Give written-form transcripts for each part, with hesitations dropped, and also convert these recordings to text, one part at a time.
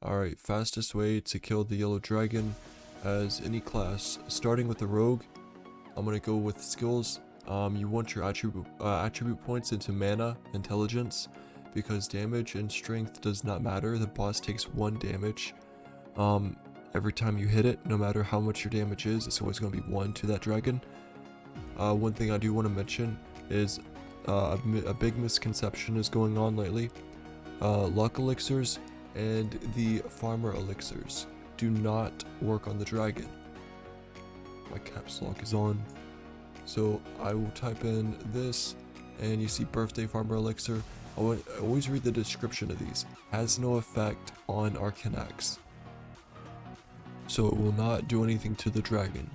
Alright, fastest way to kill the yellow dragon as any class. Starting with the rogue, I'm gonna go with skills. You want your attribute points into mana, intelligence, because damage and strength does not matter. The boss takes 1 damage every time you hit it, no matter how much your damage is. It's always going to be 1 to that dragon. One thing I do want to mention is a big misconception is going on lately. Luck elixirs and the farmer elixirs do not work on the dragon. My caps lock is on. So I will type in this and you see birthday farmer elixir. I always read the description of these. Has no effect on Arcanax. So it will not do anything to the dragon.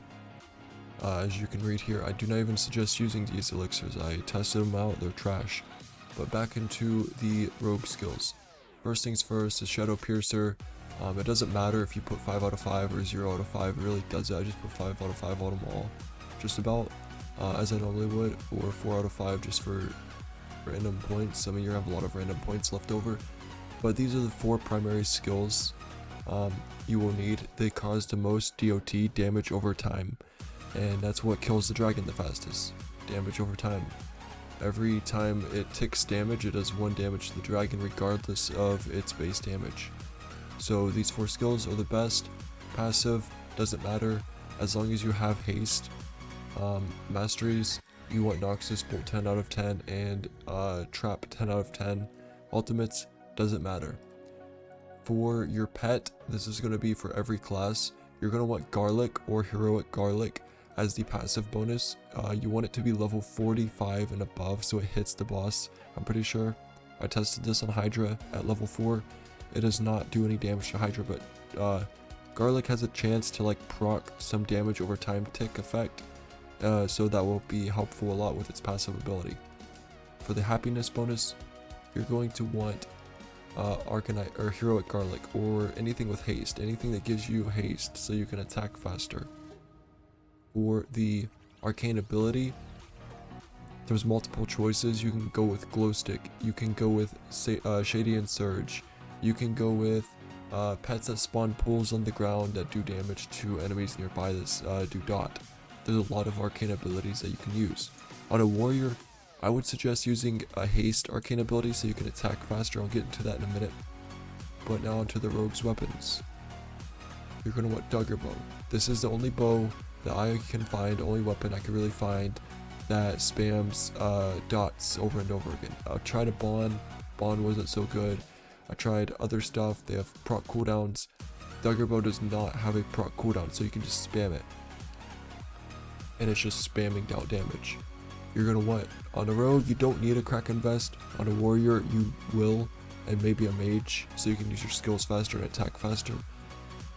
As you can read here, I do not even suggest using these elixirs. I tested them out, they're trash. But back into the rogue skills. First things first is Shadow Piercer. It doesn't matter if you put 5 out of 5 or 0 out of 5, it really doesn't. I just put 5 out of 5 on them all. Just about as I normally would, or 4 out of 5 just for random points. Some of you have a lot of random points left over. But these are the 4 primary skills you will need. They cause the most DOT, damage over time. And that's what kills the dragon the fastest. Damage over time. Every time it ticks damage, it does 1 damage to the dragon regardless of its base damage. So these 4 skills are the best. Passive, doesn't matter, as long as you have haste. Masteries, you want Noxus, Bolt 10 out of 10, and Trap 10 out of 10. Ultimates, doesn't matter. For your pet, this is going to be for every class. You're going to want Garlic or Heroic Garlic as the passive bonus. You want it to be level 45 and above so it hits the boss, I'm pretty sure. I tested this on Hydra at level 4. It does not do any damage to Hydra, but Garlic has a chance to like proc some damage over time tick effect. So that will be helpful a lot with its passive ability. For the happiness bonus, you're going to want Arcane or Heroic Garlic, or anything with haste, anything that gives you haste so you can attack faster. For the arcane ability, there's multiple choices. You can go with Glow Stick, you can go with Shady and Surge, you can go with pets that spawn pools on the ground that do damage to enemies nearby that do dot. There's a lot of arcane abilities that you can use. On a warrior, I would suggest using a haste arcane ability so you can attack faster. I'll get into that in a minute. But now onto the rogue's weapons. You're going to want Dagger Bow. This is the only bow that I can find, the only weapon I can really find that spams dots over and over again. I tried a Bond wasn't so good. I tried other stuff, they have proc cooldowns. Dagger Bow does not have a proc cooldown, so you can just spam it. And it's just spamming out damage. You're gonna want, on a rogue, you don't need a Kraken Vest. On a warrior, you will, and maybe a mage, so you can use your skills faster and attack faster.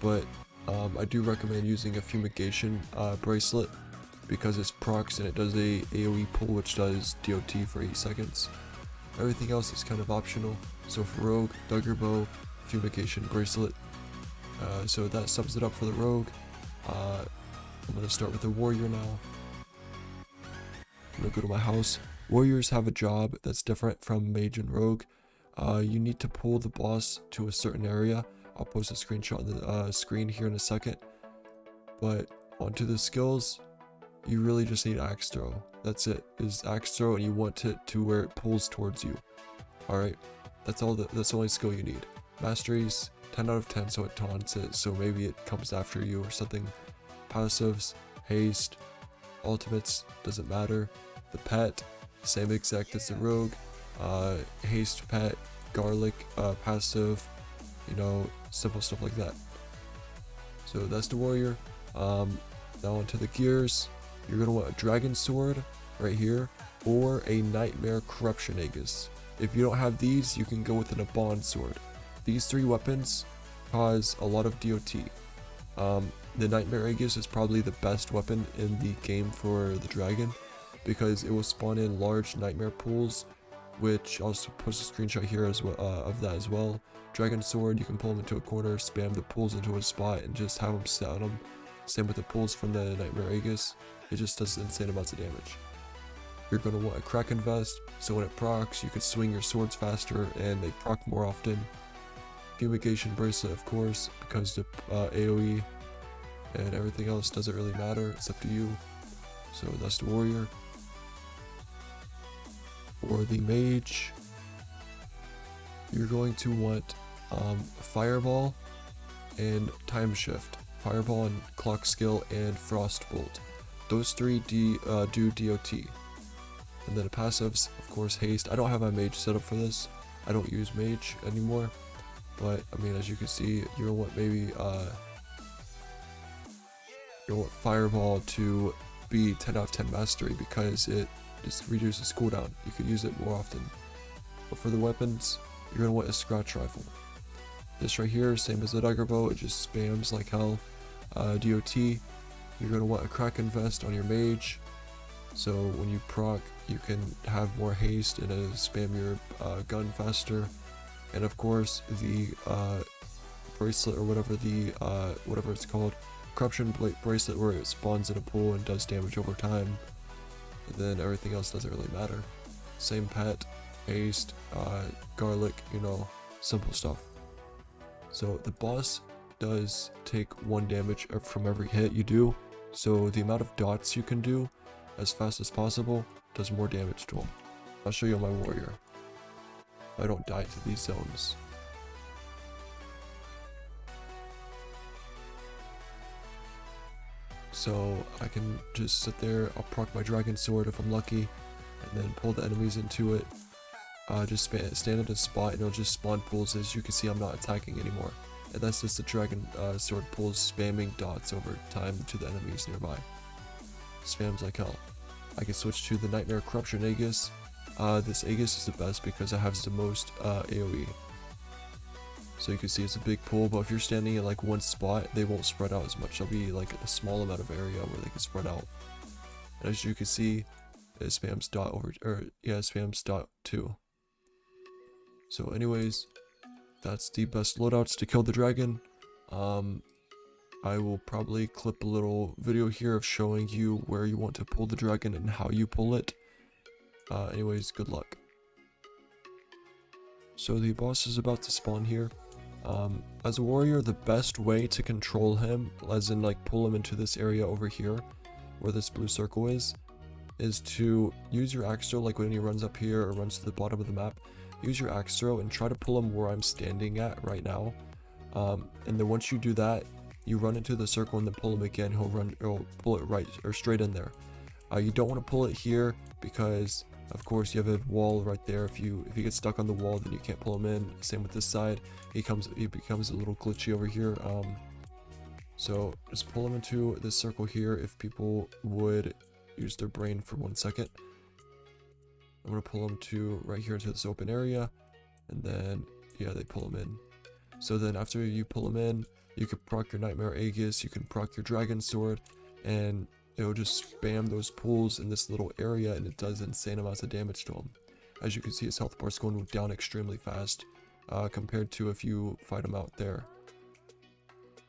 But I do recommend using a Fumigation bracelet, because it's procs and it does a AoE pull, which does DOT for 8 seconds. Everything else is kind of optional. So for rogue, Dagger Bow, Fumigation bracelet. So that sums it up for the rogue. I'm gonna start with the warrior now. I'm gonna go to my house. Warriors have a job that's different from mage and rogue. You need to pull the boss to a certain area. I'll post a screenshot on the screen here in a second. But onto the skills, you really just need axe throw. That's it, is axe throw, and you want it to where it pulls towards you. Alright, that's the only skill you need. Masteries, 10 out of 10, so it taunts it, so maybe it comes after you or something. Passives, haste, ultimates, doesn't matter. The pet, same exact as the rogue. Haste pet, garlic, passive, you know, simple stuff like that. So that's the warrior. Now onto the gears. You're gonna want a dragon sword right here, or a nightmare corruption aegis. If you don't have these, you can go with an Abond sword. These 3 weapons cause a lot of DOT. The Nightmare Aegis is probably the best weapon in the game for the dragon, because it will spawn in large nightmare pools, which I'll post a screenshot here as well, of that as well. Dragon Sword, you can pull them into a corner, spam the pools into a spot, and just have them sit on them. Same with the pulls from the Nightmare Aegis, it just does insane amounts of damage. You're going to want a Kraken Vest, so when it procs, you can swing your swords faster and they proc more often. Fumigation Bracelet, of course, because the AoE and everything else doesn't really matter. It's up to you. So that's the warrior. For the mage, you're going to want Fireball and Time Shift. Fireball and Clock Skill and Frostbolt. Those three do DOT. And then the passives, of course, Haste. I don't have my mage set up for this. I don't use mage anymore. But, I mean, as you can see, you'll want maybe, you'll want Fireball to be 10 out of 10 mastery because it just reduces cooldown. You could use it more often. But for the weapons, you're going to want a Scratch Rifle. This right here, same as the Dagger Bow, it just spams like hell. DOT, you're going to want a Kraken Vest on your mage. So when you proc, you can have more haste and spam your gun faster. And of course, the bracelet or whatever whatever it's called, corruption bracelet, where it spawns in a pool and does damage over time. And then everything else doesn't really matter. Same pet, haste, garlic, you know, simple stuff. So the boss does take 1 damage from every hit you do. So the amount of dots you can do as fast as possible does more damage to him. I'll show you my warrior. I don't die to these zones. So I can just sit there, I'll proc my dragon sword if I'm lucky, and then pull the enemies into it. Just stand at a spot and it'll just spawn pools. As you can see, I'm not attacking anymore. And that's just the dragon sword pulls spamming dots over time to the enemies nearby. Spams like hell. I can switch to the Nightmare Corruption Aegis. This Aegis is the best because it has the most AoE. So you can see it's a big pool, but if you're standing in like one spot, they won't spread out as much. There'll be like a small amount of area where they can spread out. And as you can see, it spams dot over, or yeah, it spams dot too. So anyways, that's the best loadouts to kill the dragon. I will probably clip a little video here of showing you where you want to pull the dragon and how you pull it. Anyways, good luck. So the boss is about to spawn here. As a warrior, the best way to control him, as in like pull him into this area over here, where this blue circle is to use your axe throw, like when he runs up here or runs to the bottom of the map. Use your axe throw and try to pull him where I'm standing at right now. And then once you do that, you run into the circle and then pull him again. He'll pull it right or straight in there. You don't want to pull it here because, of course, you have a wall right there. If you get stuck on the wall, then you can't pull him in. Same with this side. He becomes a little glitchy over here. So just pull him into this circle here. If people would use their brain for 1 second. I'm going to pull them to right here into this open area, and then, yeah, they pull them in. So then after you pull them in, you can proc your Nightmare Aegis, you can proc your Dragon Sword, and it'll just spam those pools in this little area, and it does insane amounts of damage to him. As you can see, his health bar is going down extremely fast, compared to if you fight him out there.